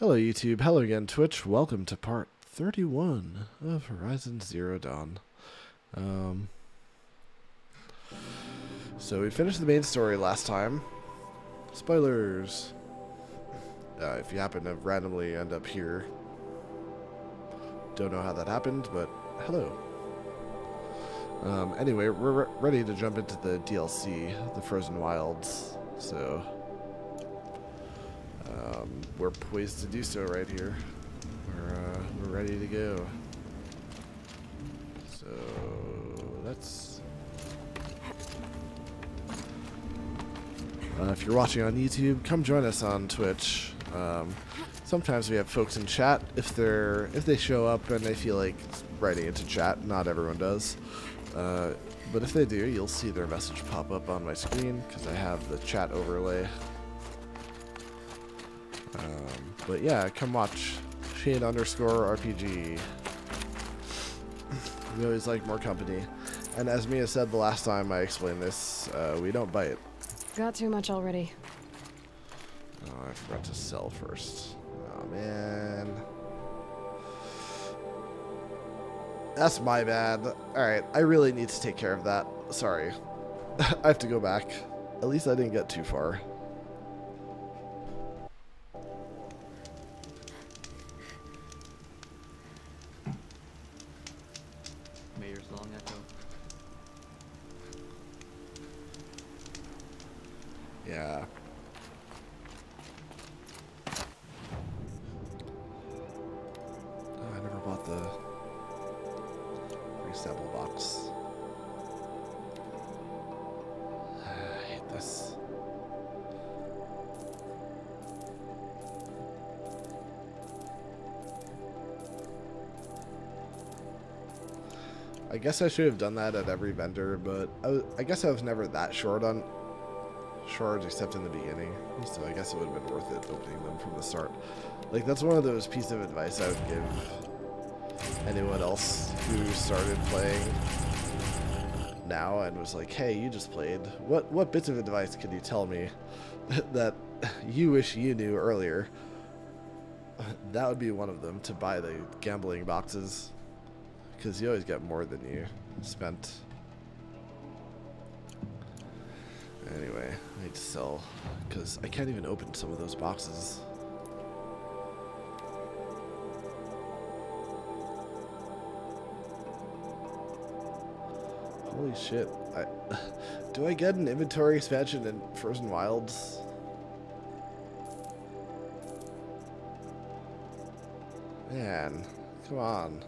Hello YouTube, hello again Twitch, welcome to part 31 of Horizon Zero Dawn. So we finished the main story last time. Spoilers! If you happen to randomly end up here. Don't know how that happened, but hello. Anyway, we're ready to jump into the DLC, the Frozen Wilds, so... we're poised to do so right here. We're ready to go. So let's. If you're watching on YouTube, come join us on Twitch. Sometimes we have folks in chat if they show up and they feel like writing into chat. Not everyone does, but if they do, you'll see their message pop up on my screen because I have the chat overlay. But yeah, come watch Shane_RPG. We always like more company. And as Mia said the last time I explained this, we don't bite. Got too much already. Oh, I forgot to sell first. Oh man. That's my bad. Alright, I really need to take care of that. Sorry. I have to go back. At least I didn't get too far. Yeah. Oh, I never bought the free sample box. I hate this. I guess I should have done that at every vendor, but I guess I was never that short on shards except in the beginning, so I guess it would have been worth it opening them from the start. Like, that's one of those pieces of advice I would give anyone else who started playing now and was like, hey, you just played. What bits of advice could you tell me that you wish you knew earlier? That would be one of them, to buy the gambling boxes, because you always get more than you spent. Anyway, I need to sell, because I can't even open some of those boxes. Holy shit. Do I get an inventory expansion in Frozen Wilds? Man, come on.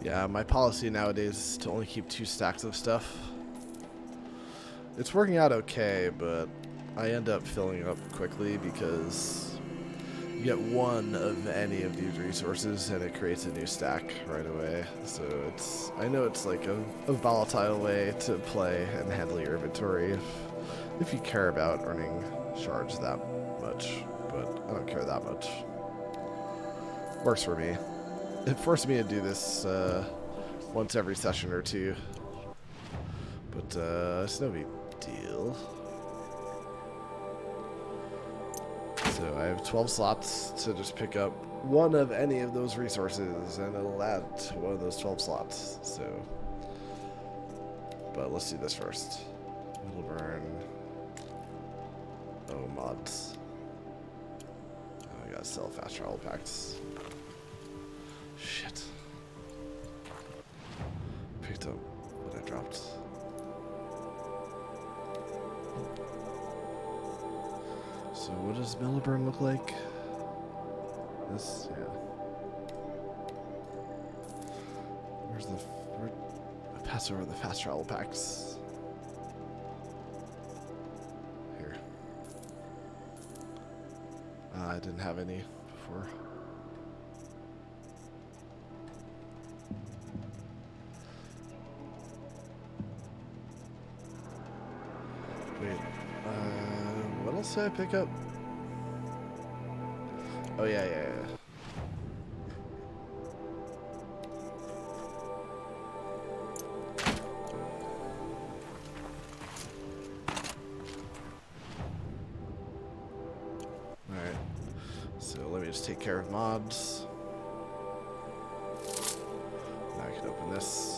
Yeah, my policy nowadays is to only keep 2 stacks of stuff. It's working out okay, but I end up filling up quickly because you get one of any of these resources and it creates a new stack right away. So I know it's like a volatile way to play and handle your inventory if you care about earning shards that much, but I don't care that much. Works for me. It forced me to do this once every session or two, but it's no big deal. So I have 12 slots to just pick up one of any of those resources, and it'll add to one of those 12 slots. So, but let's do this first. It'll burn. Oh, mods. Oh, I gotta sell fast travel packs. Shit. Picked up what I dropped. So what does Milliburn look like? This, yeah. pass over the fast travel packs. Here. I didn't have any before. Wait, what else did I pick up? Oh yeah. Alright, so let me just take care of mods. Now I can open this.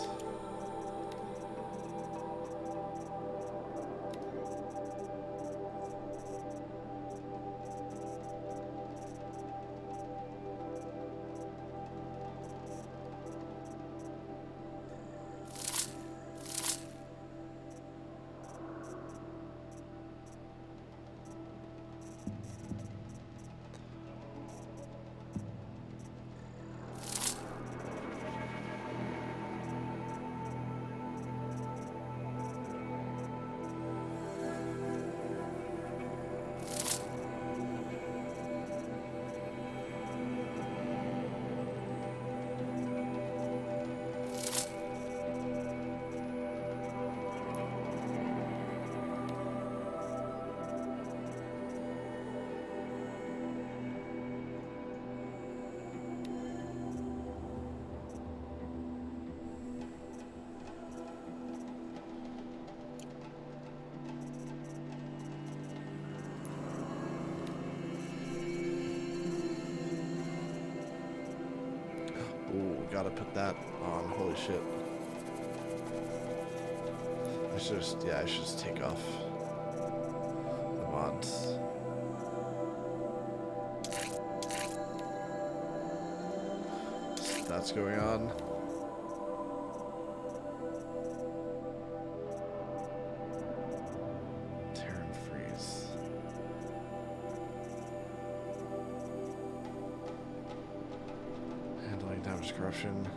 Ooh, gotta put that on. Holy shit. I should just take off the mods. So that's going on. Terran freeze. Damage corruption.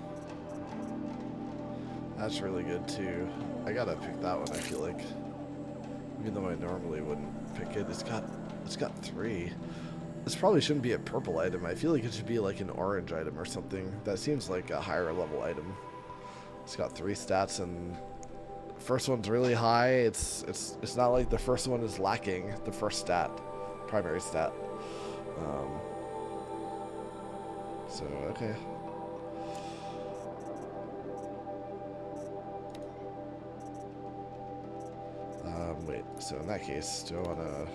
That's really good too. I gotta pick that one, I feel like. Even though I normally wouldn't pick it. It's got 3. This probably shouldn't be a purple item. I feel like it should be like an orange item or something. That seems like a higher level item. It's got 3 stats and first one's really high. It's not like the first one is lacking the first stat, primary stat. So okay. Wait, so in that case, do I want to...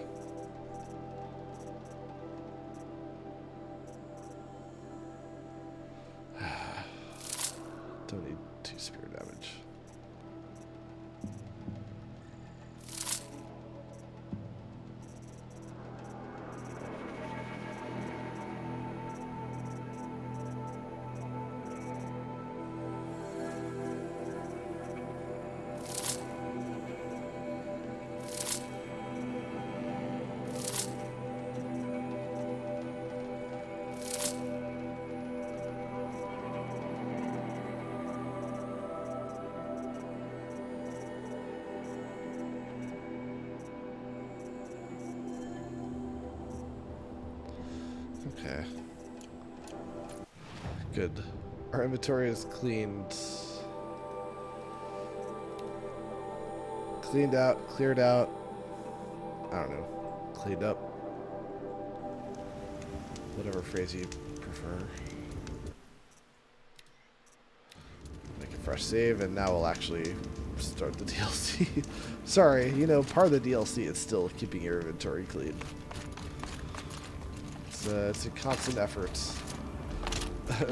Don't need 2 spear damage. Okay. Good. Our inventory is cleaned. Cleaned out, cleared out. I don't know. Cleaned up. Whatever phrase you prefer. Make a fresh save, and now we'll actually start the DLC. Sorry, you know, part of the DLC is still keeping your inventory clean. It's a constant effort,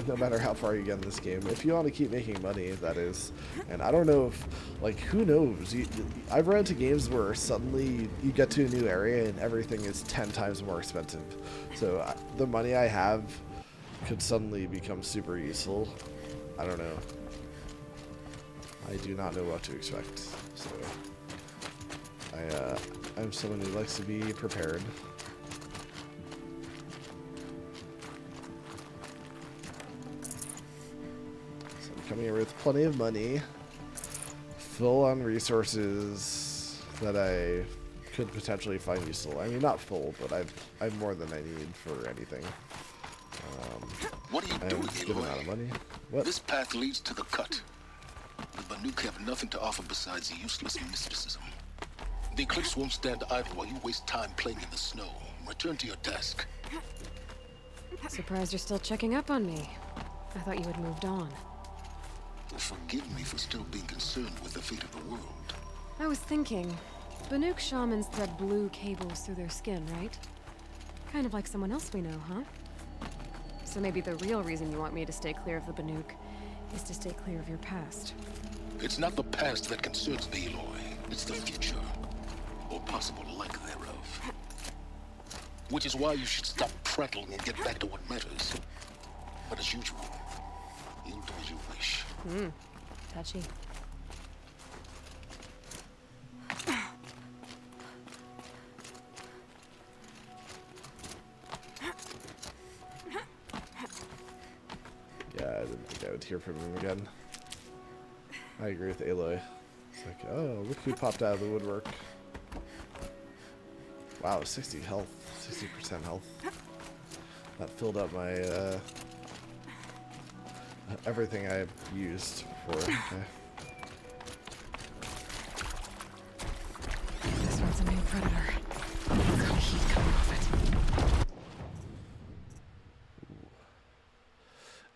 no matter how far you get in this game. If you want to keep making money, that is. And I don't know if, like, who knows? I've run into games where suddenly you get to a new area and everything is 10 times more expensive. So the money I have could suddenly become super useful. I don't know. I do not know what to expect. So I'm someone who likes to be prepared. Coming here with plenty of money. full on resources that I could potentially find useful. I mean, not full, but I've more than I need for anything. What are you doing, Good amount of money. What? This path leads to the cut. The Banuk have nothing to offer besides useless mysticism. The Eclipse won't stand idle while you waste time playing in the snow. Return to your task. Surprised you're still checking up on me. I thought you had moved on. Forgive me for still being concerned with the fate of the world. I was thinking, Banuk shamans thread blue cables through their skin, right? Kind of like someone else we know, huh? So maybe the real reason you want me to stay clear of the Banuk is to stay clear of your past. It's not the past that concerns me, Eloy. It's the future. Or possible lack thereof. Which is why you should stop prattling and get back to what matters. But as usual, you'll do as you wish. Touchy. Yeah, I didn't think I would hear from him again. I agree with Aloy. It's like, oh, look who popped out of the woodwork. Wow, 60 health. 60% health. That filled up my, everything I've used before. Okay. This one's a new predator. Got heat coming off it.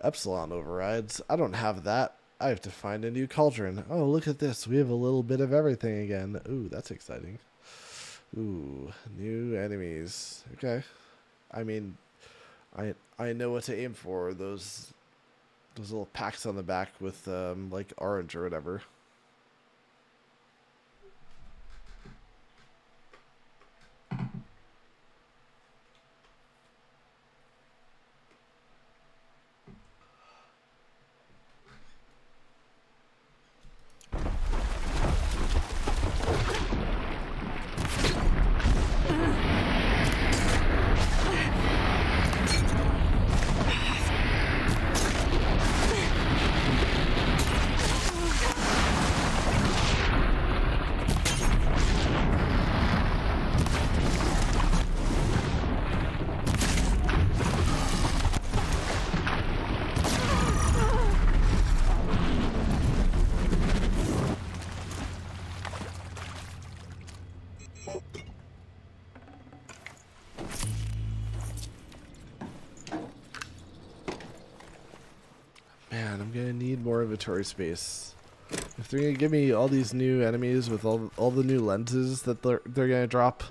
Epsilon overrides. I don't have that. I have to find a new cauldron. Oh, look at this. We have a little bit of everything again. Ooh, that's exciting. Ooh, new enemies. Okay. I mean, I know what to aim for. Those little packs on the back with like orange or whatever. Man, I'm gonna need more inventory space. If they're gonna give me all these new enemies with all the new lenses that they're gonna drop,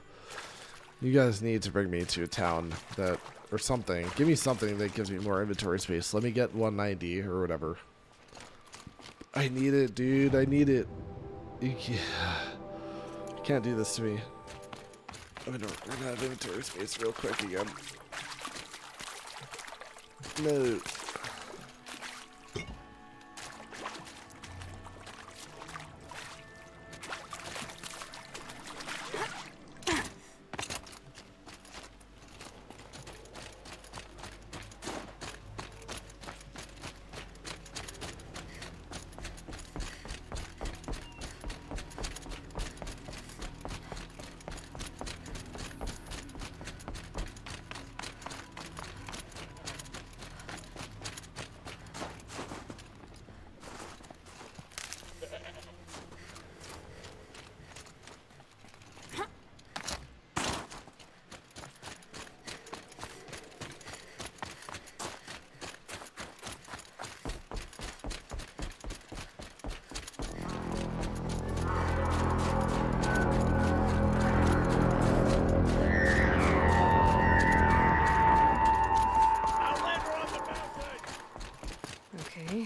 you guys need to bring me to a town that or something. Give me something that gives me more inventory space. Let me get 190 or whatever. I need it, dude. I need it. You can't do this to me. I'm gonna run out of inventory space real quick again. No.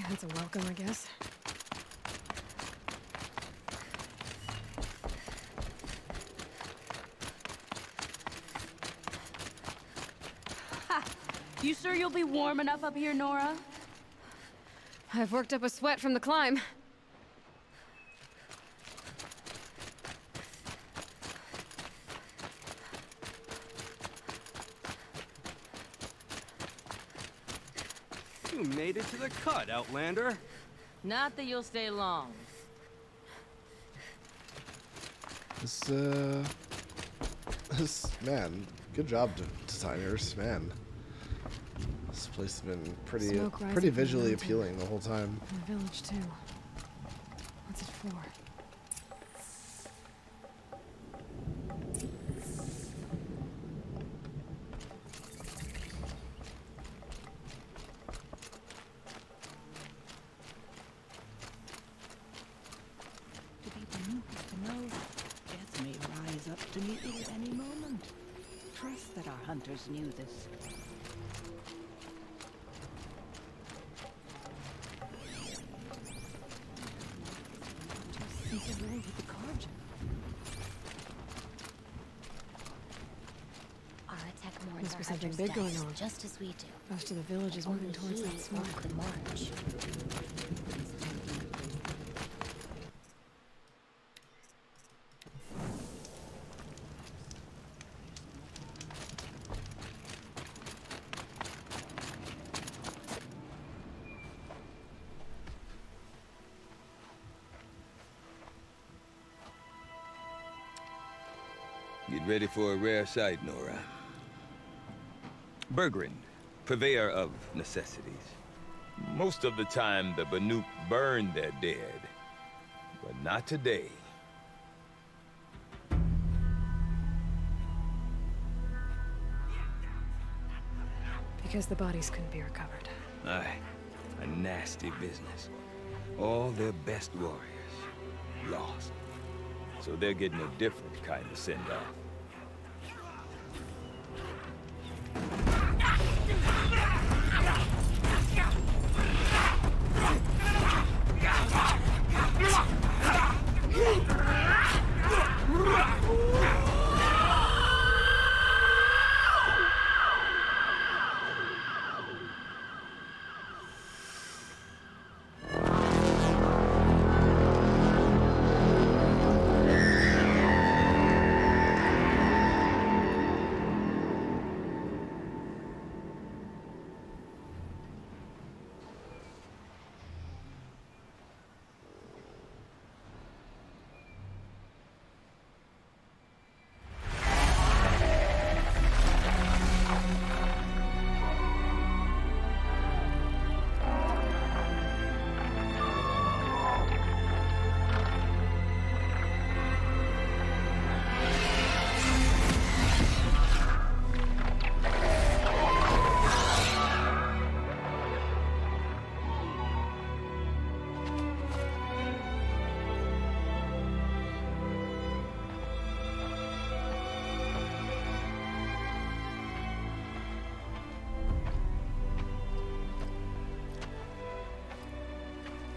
That's a welcome, I guess. Ha! You sure you'll be warm enough up here, Nora? I've worked up a sweat from the climb. You made it to the cut, Outlander. Not that you'll stay long. This man, good job, designers, man. This place has been pretty visually appealing the whole time. And the village too. What's it for? To be Banuk is to know death may rise up to meet you at any moment. Trust that our hunters knew this. Just think around with the card. Our attack mourns Must our be something hunters' big going deaths, on. just as we do. Most of the village is moving Only towards he that smoke. walk the march. Get ready for a rare sight, Nora. Bergrin, purveyor of necessities. Most of the time, the Banuk burn their dead. But not today. Because the bodies couldn't be recovered. Aye, a nasty business. All their best warriors lost. So they're getting a different kind of send-off.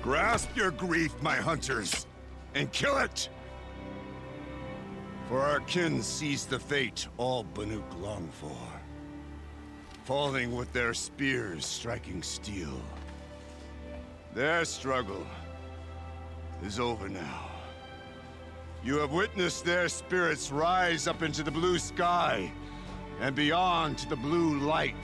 Grasp your grief, my hunters, and kill it! For our kin sees the fate all Banuk long for. Falling with their spears striking steel. Their struggle is over now. You have witnessed their spirits rise up into the blue sky and beyond to the blue light.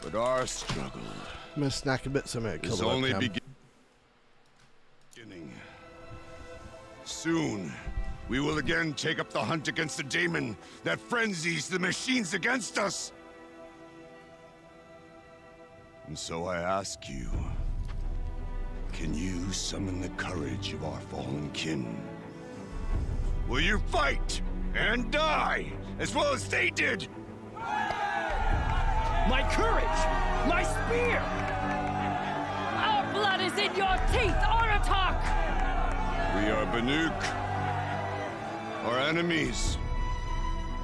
But our struggle I'm gonna snack a bit so I'm gonna kill is the only webcam. beginning. Soon, we will again take up the hunt against the demon that frenzies the machines against us. And so I ask you, can you summon the courage of our fallen kin? Will you fight and die as well as they did? My courage! My spear! Our blood is in your teeth, Aratak! We are Banuk. Our enemies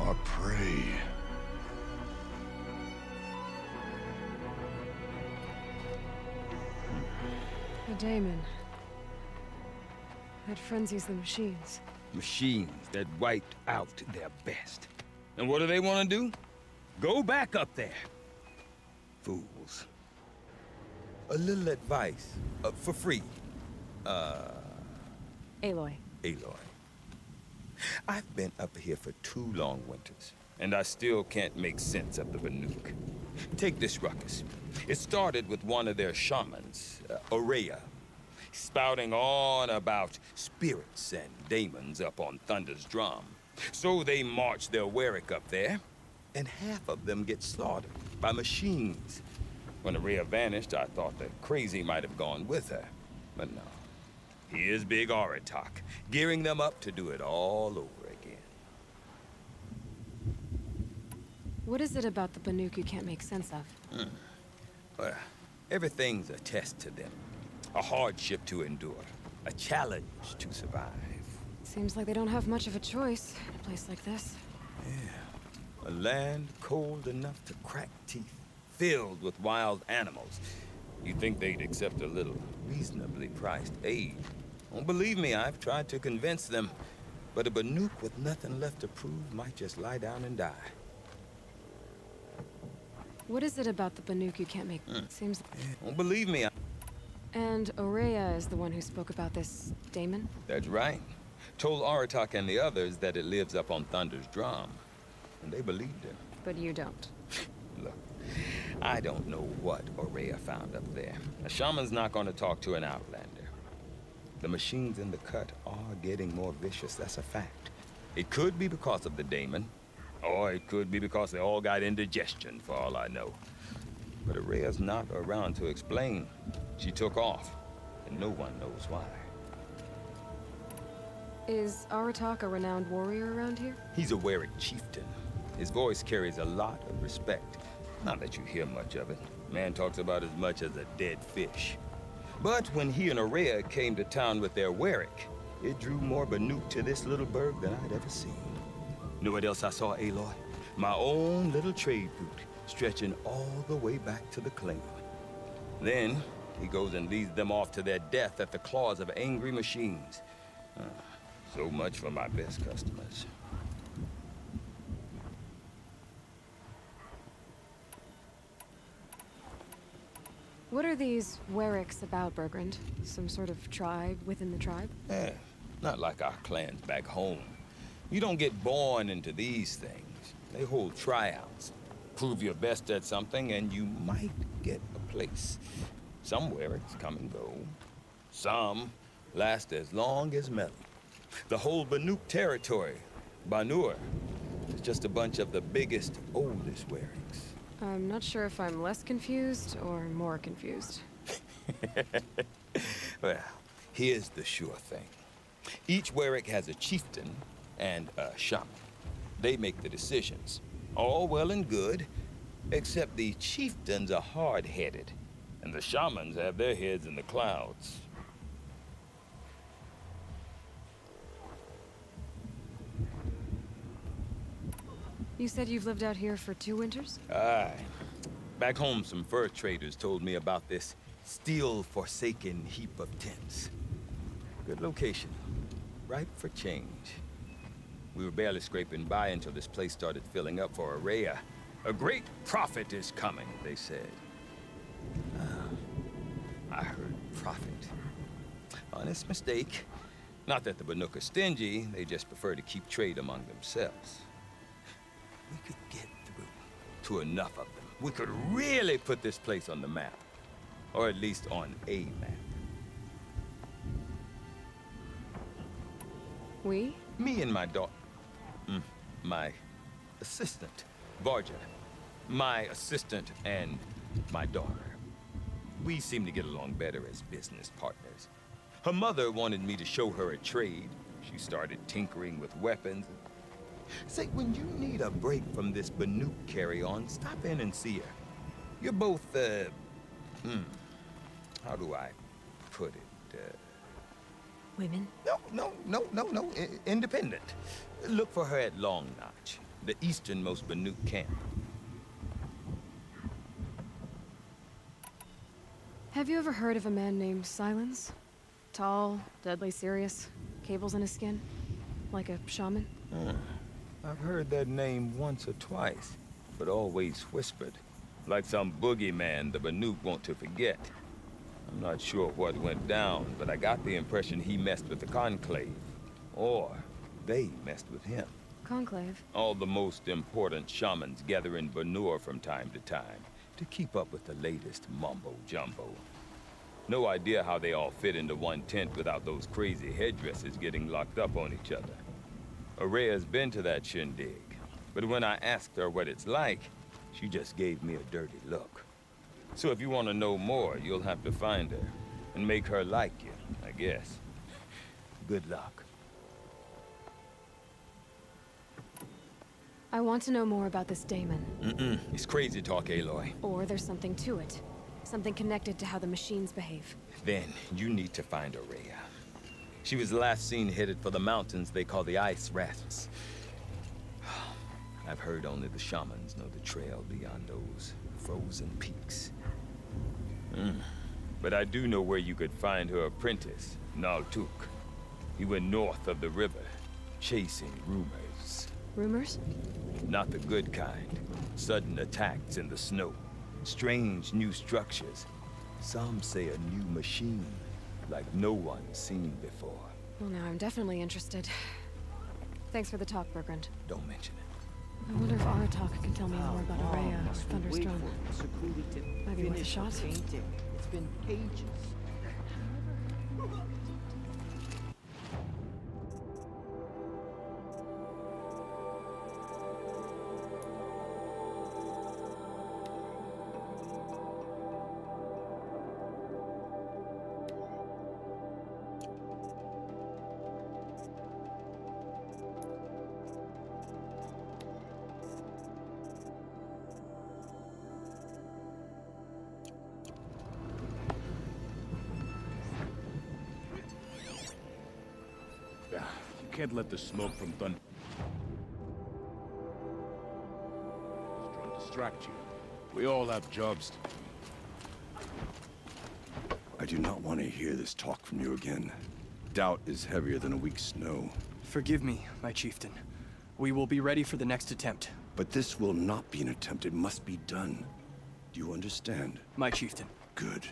are prey. A daemon. That frenzies the machines. Machines that wiped out their best. And what do they want to do? Go back up there. Fools. A little advice, for free. Aloy. Aloy. I've been up here for 2 long winters, and I still can't make sense of the Banuk. Take this ruckus. It started with one of their shamans, Oreya. spouting on about spirits and demons up on Thunder's drum. So they march their Warwick up there, and half of them get slaughtered by machines. When Araya vanished, I thought the crazy might have gone with her. But no. Here's Big Aratak, gearing them up to do it all over again. What is it about the Banuk you can't make sense of? Well, everything's a test to them. A hardship to endure. A challenge to survive. Seems like they don't have much of a choice in a place like this. Yeah. A land cold enough to crack teeth, filled with wild animals. You'd think they'd accept a little reasonably priced aid. Don't believe me, I've tried to convince them. But a Banuk with nothing left to prove might just lie down and die. What is it about the Banuk you can't make? Seems. Don't believe me. And Araya is the one who spoke about this daemon? That's right. Told Aratak and the others that it lives up on Thunder's drum. And they believed him. But you don't. Look, I don't know what Araya found up there. A shaman's not going to talk to an outlander. The machines in the cut are getting more vicious, that's a fact. It could be because of the daemon, or it could be because they all got indigestion, for all I know. But Araya's not around to explain. She took off, and no one knows why. Is Aratak a renowned warrior around here? He's a Warwick chieftain. His voice carries a lot of respect. Not that you hear much of it. Man talks about as much as a dead fish. But when he and Araya came to town with their Warwick, it drew more Banuk to this little burg than I'd ever seen. Know what else I saw, Aloy? My own little trade route, stretching all the way back to the claim. Then, he goes and leads them off to their death at the claws of angry machines. So much for my best customers. What are these Warwicks about, Bergrand? Some sort of tribe within the tribe? Eh, not like our clans back home. You don't get born into these things. They hold tryouts. Prove your best at something and you might get a place. Some Warwicks come and go. Some last as long as metal. The whole Banuk territory, Banur, is just a bunch of the biggest, oldest Warwicks. I'm not sure if I'm less confused or more confused. Well, here's the sure thing. Each Warwick has a chieftain and a shaman. They make the decisions. All well and good, except the chieftains are hard-headed, and the shamans have their heads in the clouds. You said you've lived out here for 2 winters? Aye. Back home, some fur traders told me about this steel-forsaken heap of tents. Good location. Ripe for change. We were barely scraping by until this place started filling up for Araya. A great prophet is coming, they said. I heard prophet. Honest mistake. Not that the Banuk are stingy, they just prefer to keep trade among themselves. We could get through to enough of them. We could really put this place on the map. Or at least on a map. We? Me and my daughter. My assistant, Varja. My assistant and my daughter. We seem to get along better as business partners. Her mother wanted me to show her a trade. She started tinkering with weapons. Say, when you need a break from this Banuk carry-on, stop in and see her. You're both, how do I put it? Women? No. Independent. Look for her at Long Notch, the easternmost Banuk camp. Have you ever heard of a man named Silence? Tall, deadly serious, cables in his skin, like a shaman? I've heard that name once or twice, but always whispered. Like some boogeyman the Banuk want to forget. I'm not sure what went down, but I got the impression he messed with the Conclave. Or they messed with him. Conclave? All the most important shamans gather in Banur from time to time to keep up with the latest mumbo-jumbo. No idea how they all fit into one tent without those crazy headdresses getting locked up on each other. Araya's been to that shindig, but when I asked her what it's like, she just gave me a dirty look. So if you want to know more, you'll have to find her and make her like you, I guess. Good luck. I want to know more about this Damon. It's crazy talk, Aloy. Or there's something to it. Something connected to how the machines behave. Then you need to find Araya. She was last seen headed for the mountains they call the Ice Rafts. I've heard only the shamans know the trail beyond those frozen peaks. But I do know where you could find her apprentice, Naltuk. He went north of the river, chasing rumors. Rumors? Not the good kind. Sudden attacks in the snow. Strange new structures. Some say a new machine, like no one's seen before. Well, now I'm definitely interested. Thanks for the talk, Bergrand. Don't mention it. I wonder if Aratak can tell me more about Araya or Thunderstone. Might be worth a shot. It's been ages. You can't let the smoke from thunder distract you. We all have jobs to do. I do not want to hear this talk from you again. Doubt is heavier than a week's snow. Forgive me, my chieftain. We will be ready for the next attempt. But this will not be an attempt. It must be done. Do you understand? My chieftain. Good.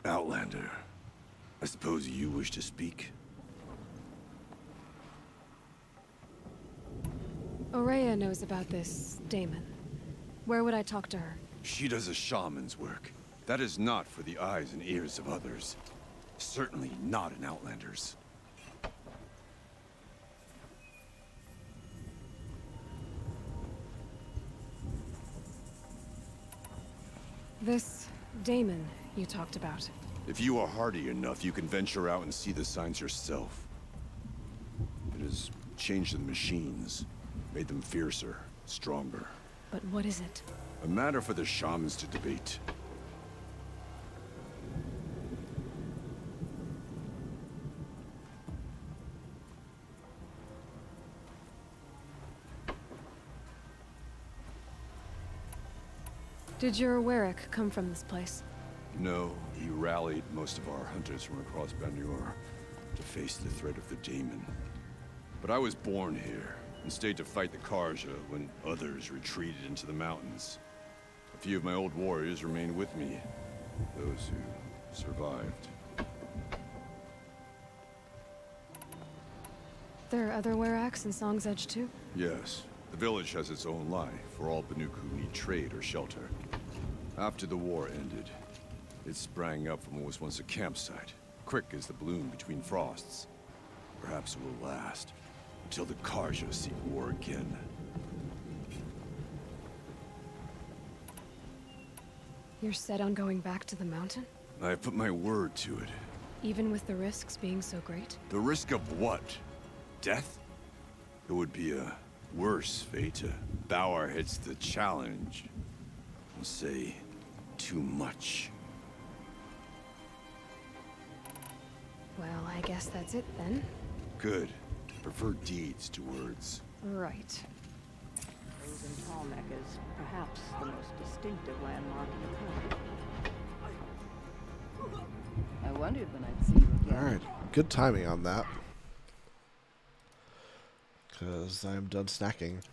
Outlander, I suppose you wish to speak? Araya knows about this Damon. Where would I talk to her? She does a shaman's work. That is not for the eyes and ears of others. Certainly not an Outlander's. This Damon you talked about. If you are hardy enough, you can venture out and see the signs yourself. It has changed the machines, made them fiercer, stronger. But what is it? A matter for the shamans to debate. Did your Warwick come from this place? No, he rallied most of our hunters from across Banur to face the threat of the Daemon. But I was born here and stayed to fight the Karja when others retreated into the mountains. A few of my old warriors remained with me, those who survived. There are other Warracks in Song's Edge too? Yes, the village has its own life for all Banuk who need trade or shelter. After the war ended, it sprang up from what was once a campsite, quick as the bloom between frosts. Perhaps it will last, until the Karja seek war again. You're set on going back to the mountain? I have put my word to it. Even with the risks being so great? The risk of what? Death? It would be a worse fate to bow our heads to the challenge. We'll say too much. Well, I guess that's it then. Good. Prefer deeds to words. Right. Frozen Tallneck is perhaps the most distinctive landmark in the country. I wondered when I'd see you again. Alright, good timing on that. Because I'm done snacking.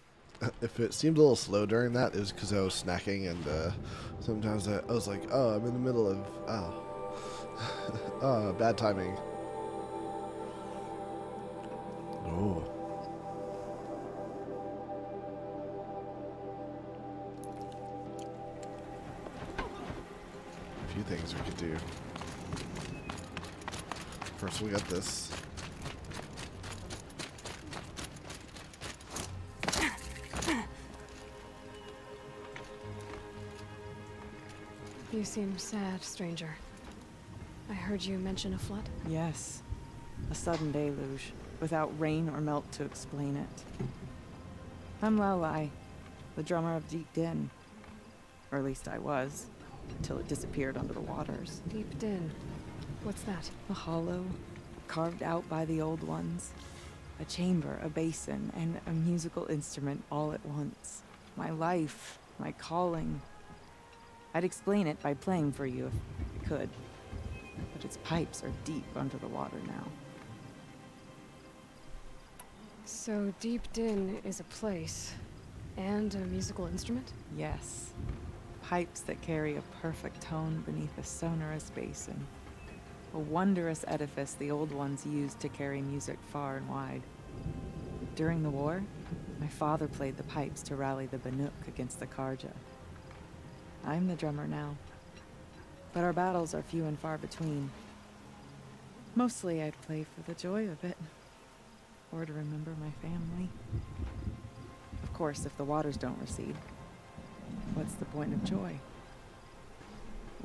If it seemed a little slow during that, it was because I was snacking, and sometimes I was like, oh, I'm in the middle of, oh, bad timing. Oh. few things we could do. First, we got this. You seem sad, stranger. I heard you mention a flood. Yes. A sudden deluge, without rain or melt to explain it. I'm Laolai, the drummer of Deep Din. Or at least I was, until it disappeared under the waters. Deep Din. What's that? A hollow, carved out by the old ones. A chamber, a basin, and a musical instrument all at once. My life, my calling. I'd explain it by playing for you if I could. But its pipes are deep under the water now. So Deep Din is a place and a musical instrument? Yes. Pipes that carry a perfect tone beneath a sonorous basin. A wondrous edifice the old ones used to carry music far and wide. During the war, my father played the pipes to rally the Banuk against the Karja. I'm the drummer now, but our battles are few and far between. Mostly I'd play for the joy of it, or to remember my family. Of course, if the waters don't recede, what's the point of joy?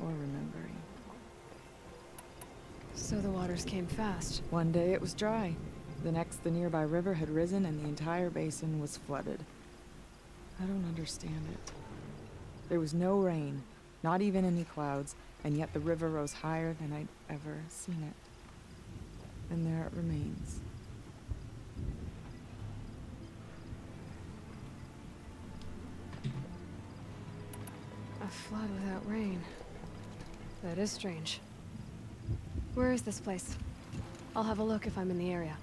Or remembering? So the waters came fast. One day it was dry. The next, the nearby river had risen and the entire basin was flooded. I don't understand it. There was no rain, not even any clouds, and yet the river rose higher than I'd ever seen it. And there it remains. A flood without rain. That is strange. Where is this place? I'll have a look if I'm in the area.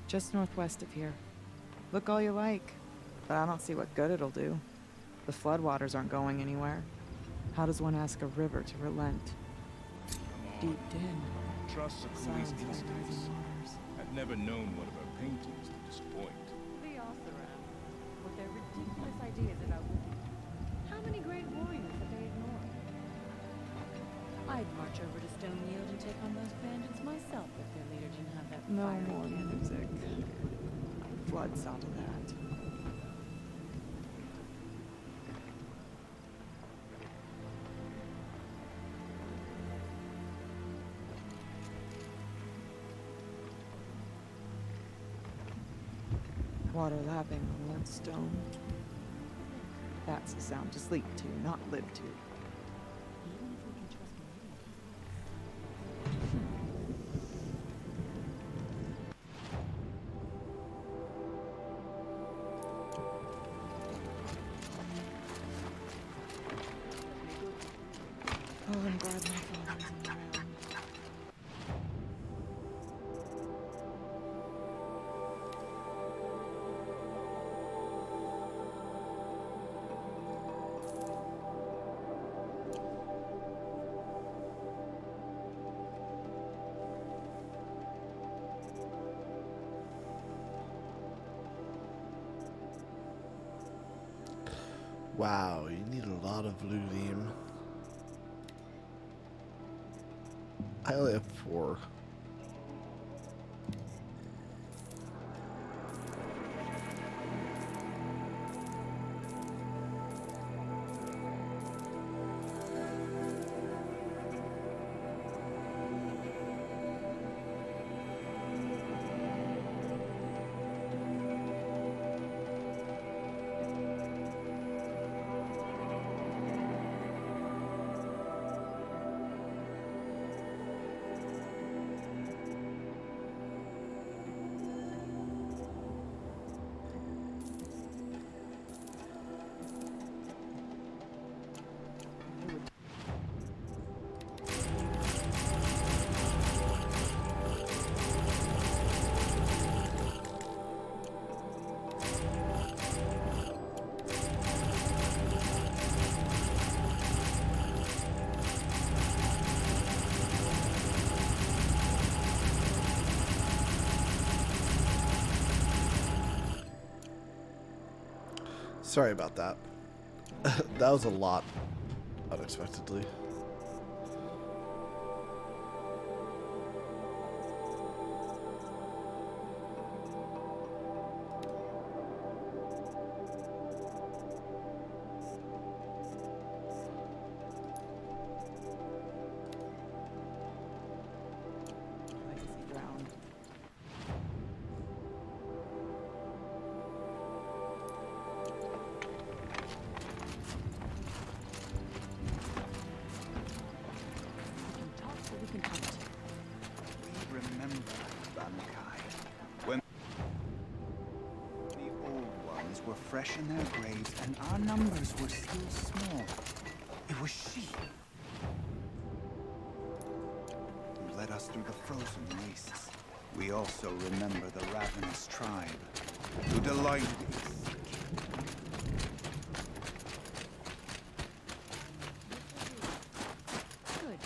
Just northwest of here. Look all you like, but I don't see what good it'll do. The floodwaters aren't going anywhere. How does one ask a river to relent? Deep Din. Trust Sakui's instincts. I've never known one of her paintings to disappoint. The Oseram, with their ridiculous ideas about how many great warriors have they ignored? I'd march over to Stone Yield and take on those bandits myself if their leader didn't have that No fiery more cannon. music. Flood saw to that. Water lapping on old stone. That's a sound to sleep to, not live to. Even if we can trust Meridian. Oh, I'm glad my father isn't around. Wow, you need a lot of luteum. I only have 4. Sorry about that. That was a lot, unexpectedly. were fresh in their graves, and our numbers were still small. It was she who led us through the frozen wastes. We also remember the ravenous tribe who delighted in seeking. Good.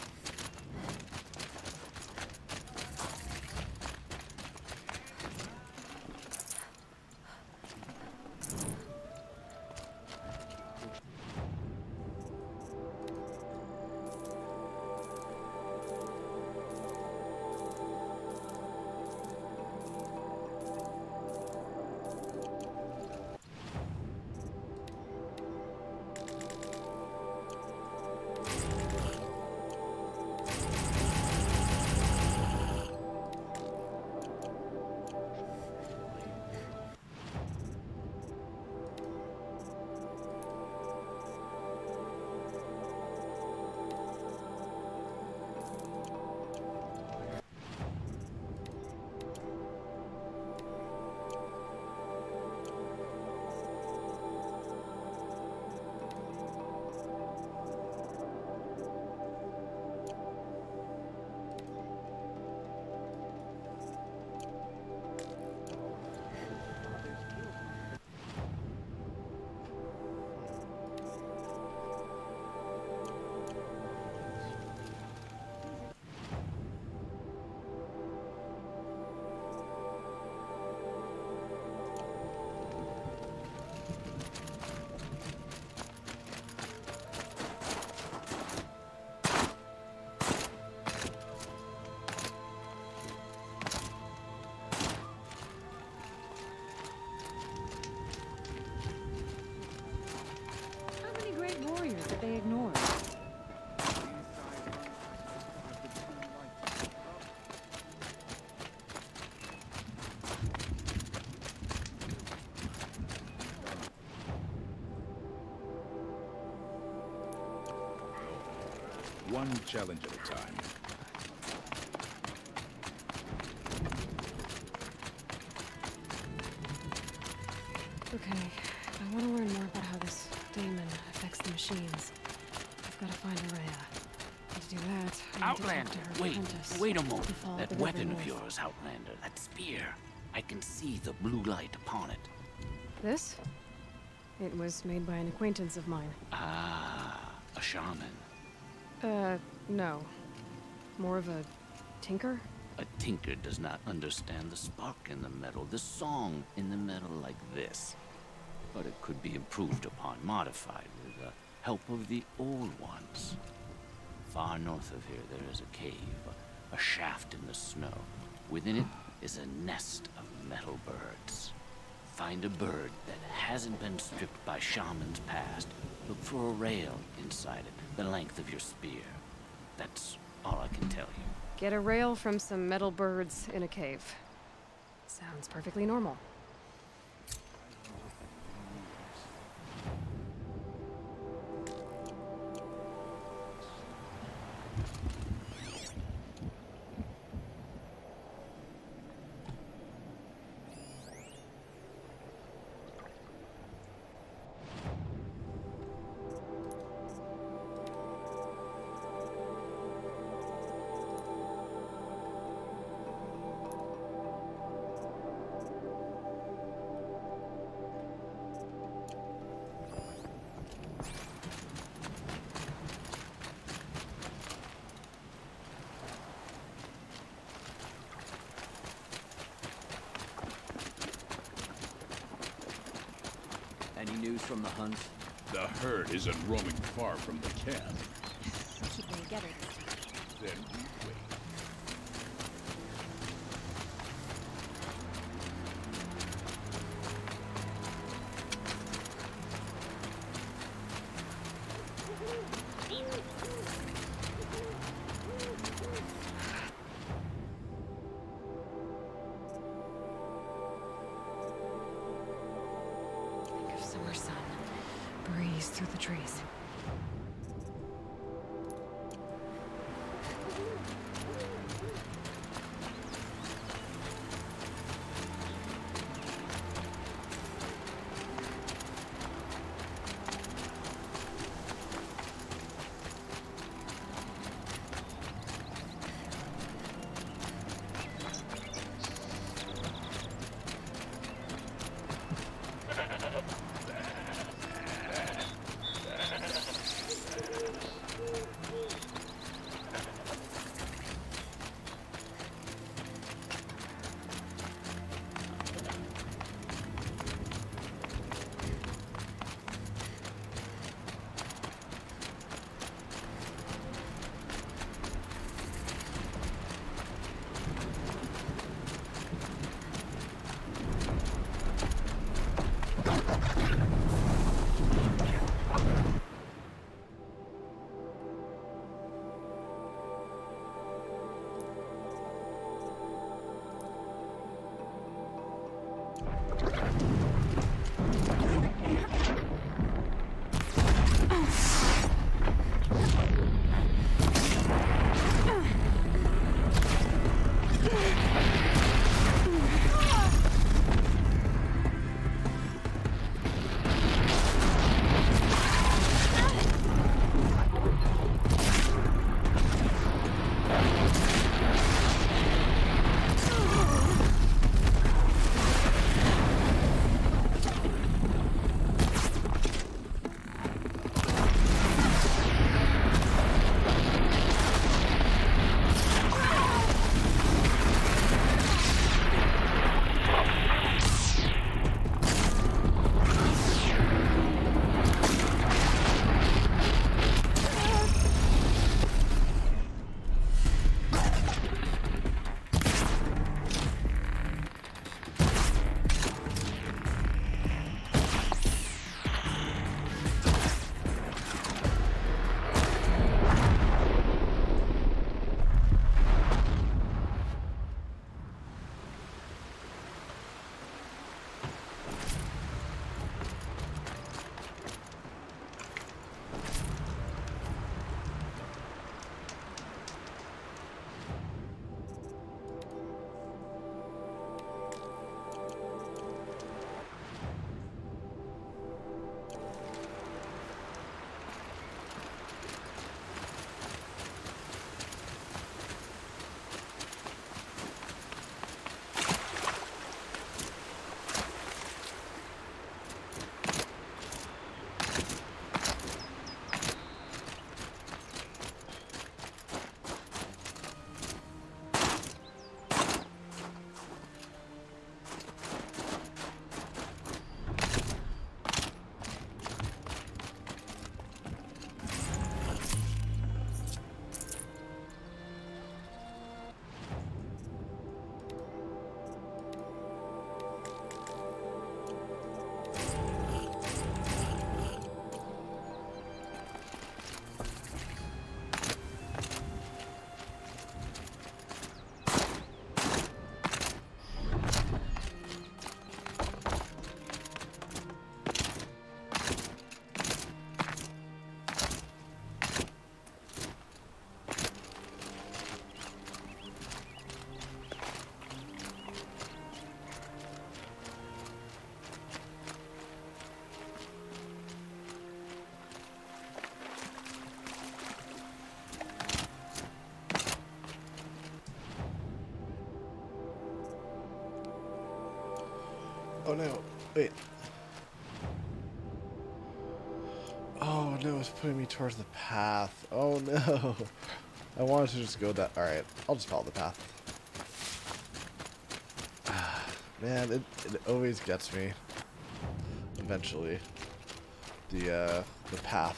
How many great warriors did they ignore? One challenge at a time. Okay, I want to learn more about how this daemon affects the machines. I've got to find Araya. To do that, I need to talk Outlander, to her wait, apprentice. wait a moment. who followed That the river weapon of north. yours, Outlander, that spear. I can see the blue light upon it. This? It was made by an acquaintance of mine. Ah, a shaman. No. More of a tinker? A tinker does not understand the spark in the metal, the song in the metal like this. But it could be improved upon, modified with the help of the old ones. Far north of here there is a cave, a shaft in the snow. Within it is a nest of metal birds. Find a bird that hasn't been stripped by shamans past. Look for a rail inside it, the length of your spear. That's all I can tell you. Get a rail from some metal birds in a cave. Sounds perfectly normal. Any news from the hunt? The herd isn't roaming far from the camp. Keep them together this time. Then we wait. Think of summer sun. Breeze through the trees. Oh no, wait. Oh no, it's putting me towards the path. Oh no. I wanted to just go that. Alright, I'll just follow the path. Man, it always gets me. Eventually. The path.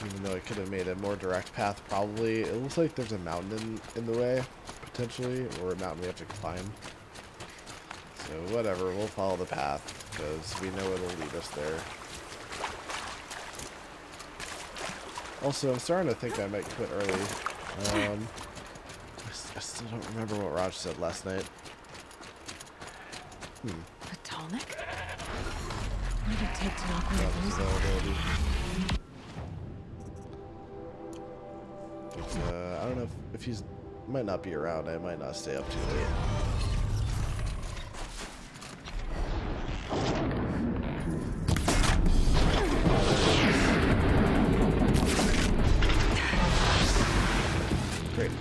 Even though I could have made a more direct path, probably. It looks like there's a mountain in the way, potentially, or a mountain we have to climb. So whatever, we'll follow the path, because we know it'll lead us there. Also, I'm starting to think I might quit early. I still don't remember what Raj said last night. A tonic? What did it take to knock me availability. But, I don't know if he's... might not be around. I might not stay up too late. Great.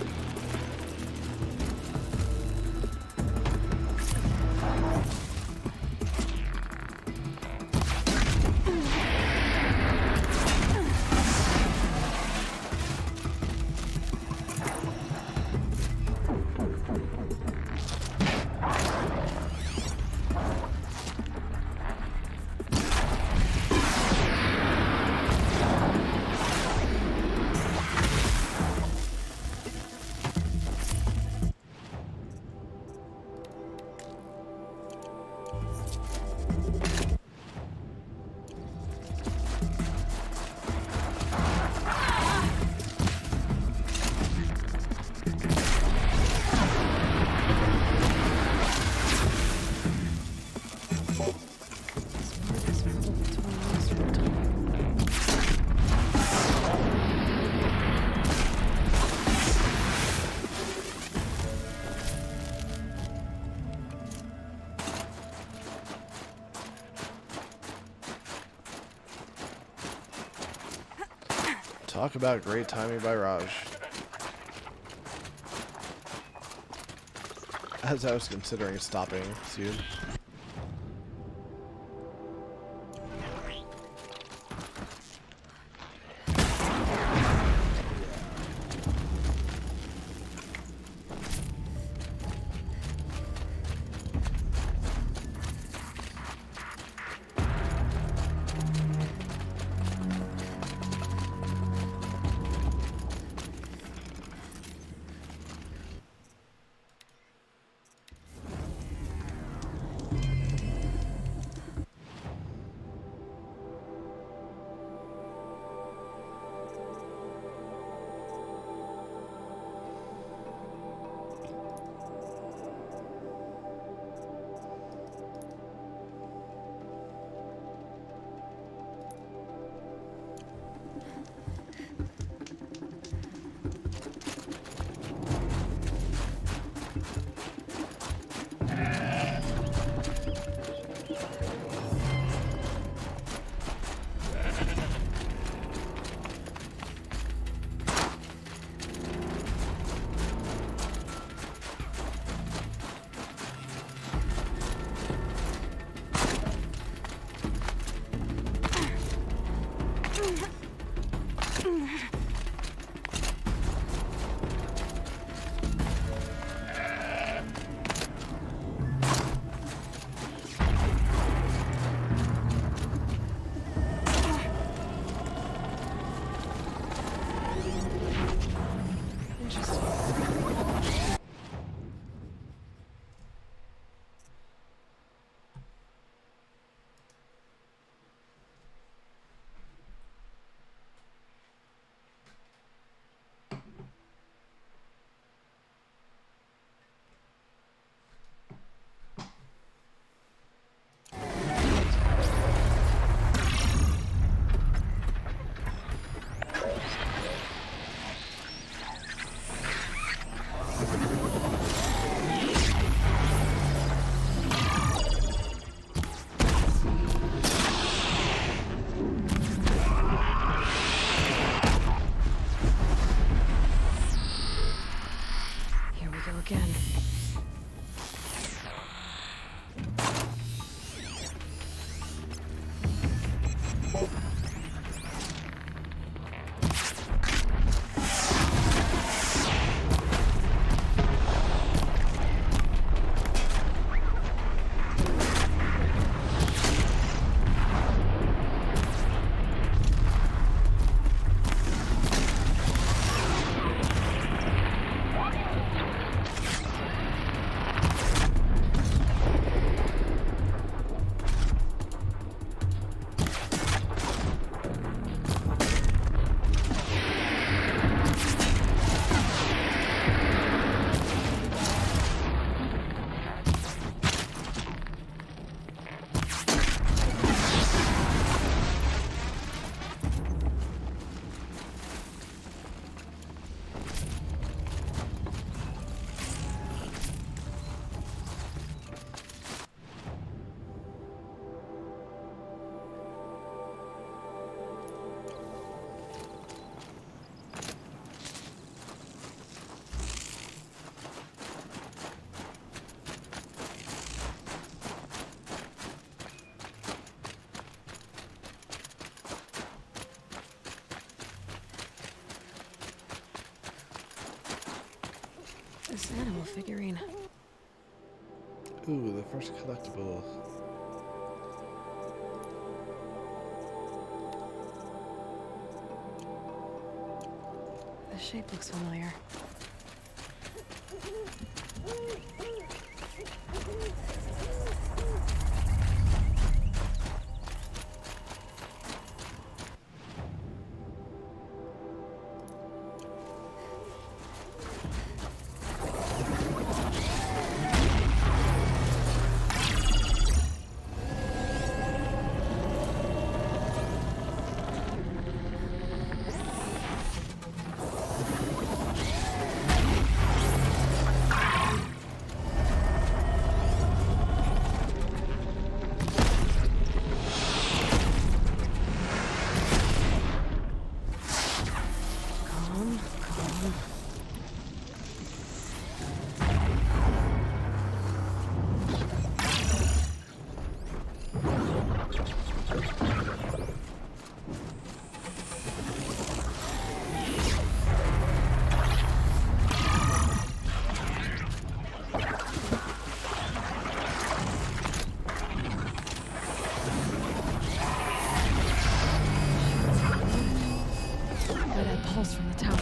Talk about great timing by Raj. As I was considering stopping soon. this animal figurine? Ooh, the first collectible. The shape looks familiar. From the tower.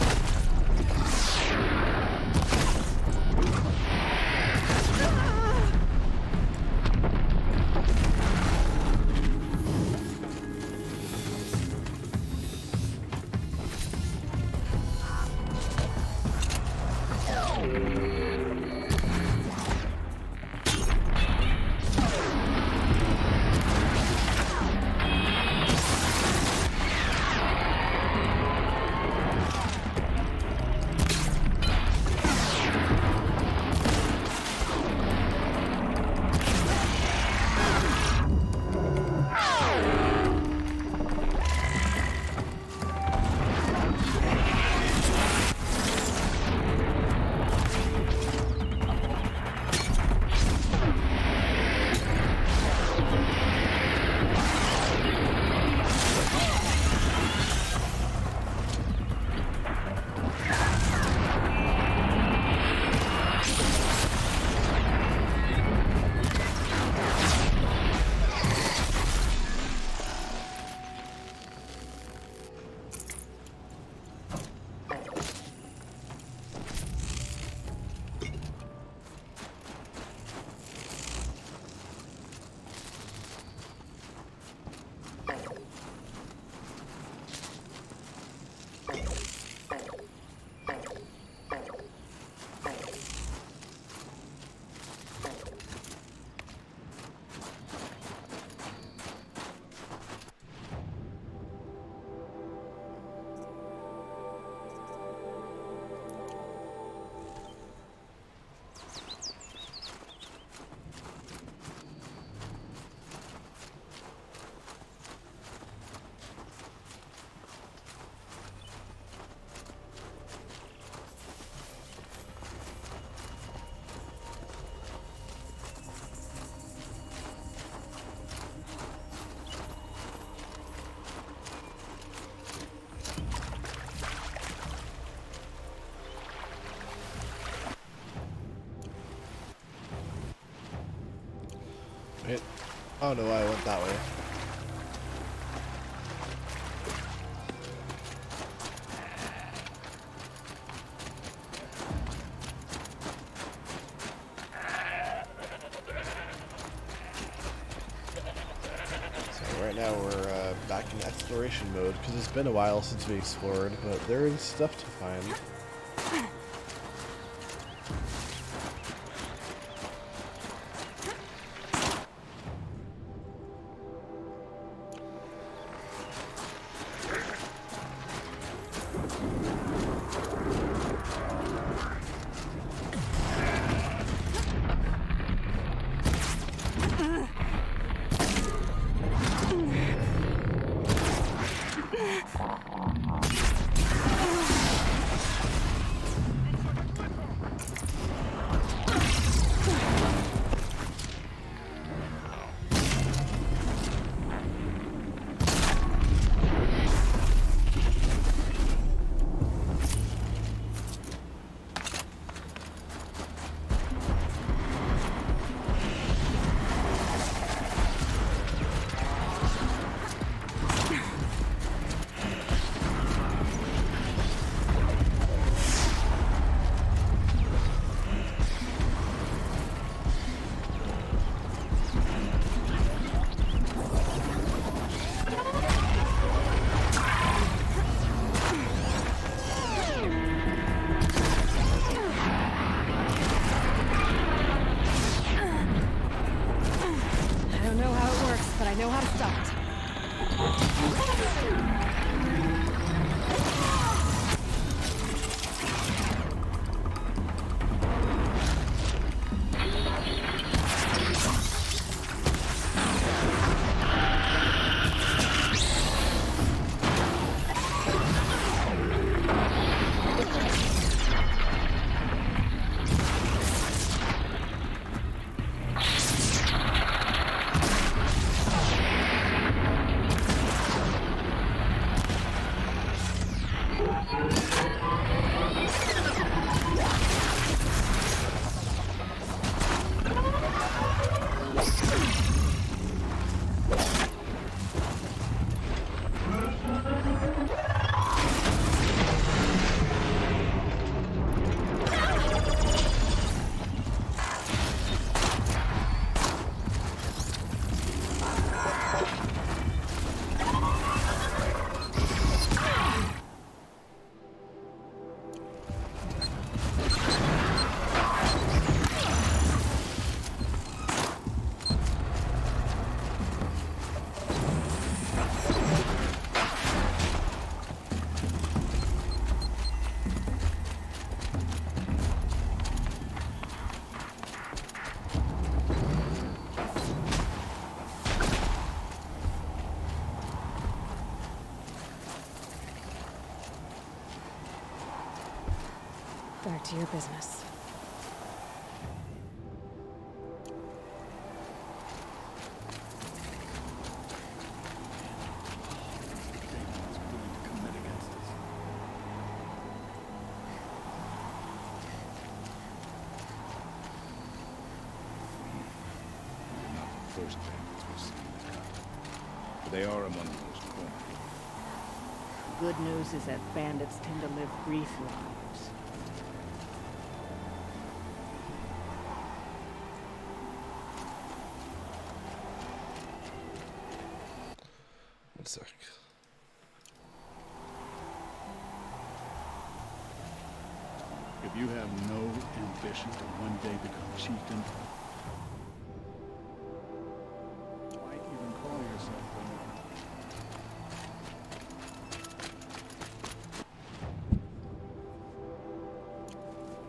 Wait. Oh no, I went that way. So right now we're back in exploration mode because it's been a while since we explored, but there is stuff to find. Back to your business. First bandits we've seen now. But they are among the most common. Good news is that bandits tend to live brief lives. One sec. If you have no ambition to one day become chieftain, why even call yourself one?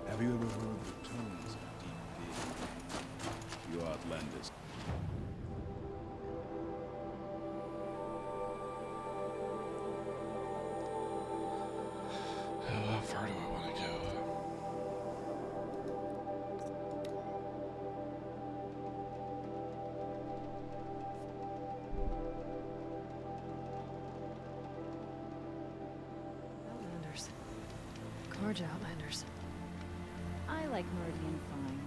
Have you ever heard the tones of deep being? You outlanders. How far do I want to go? Outlanders. Carja Outlanders. I like Meridian fine.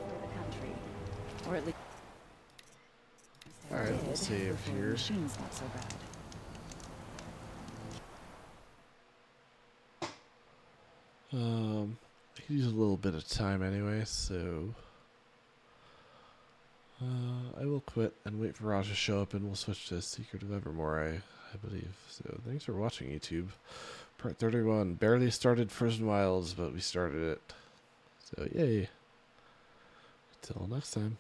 For the country. Or at least... Alright, we'll save here. Machine's not so bad. I could use a little bit of time anyway, so I will quit and wait for Raj to show up, and we'll switch to Secret of Evermore, I believe. So thanks for watching, YouTube. Part 31. Barely started Frozen Wilds, but we started it. So yay. Until next time.